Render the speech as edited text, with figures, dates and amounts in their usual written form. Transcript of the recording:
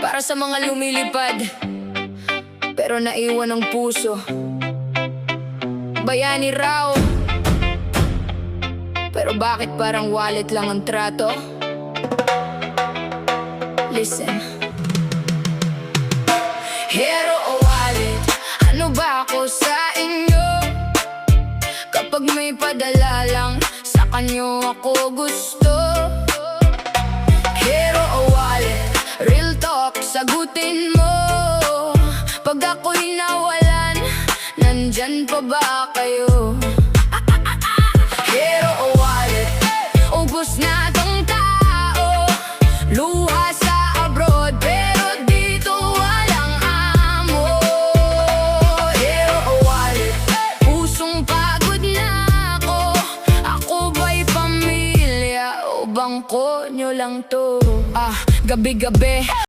para sa mga lumilipad pero naiwan ng puso. Bayani raw, pero bakit parang wallet lang ang trato? Listen. Hero o wallet, ano ba ako sa inyo? Kapag may padala lang, sa kanyo ako gusto. Hero o wallet, real talk, sagutin mo. Pag ako'y nawalan, nandyan pa ba kayo? Hero o wallet, ubos na tong tao. Luha sa abroad, pero dito walang amo. Hero o wallet, pusong pagod na ako. Ako ba'y pamilya o bangko nyo lang to? Gabi-gabi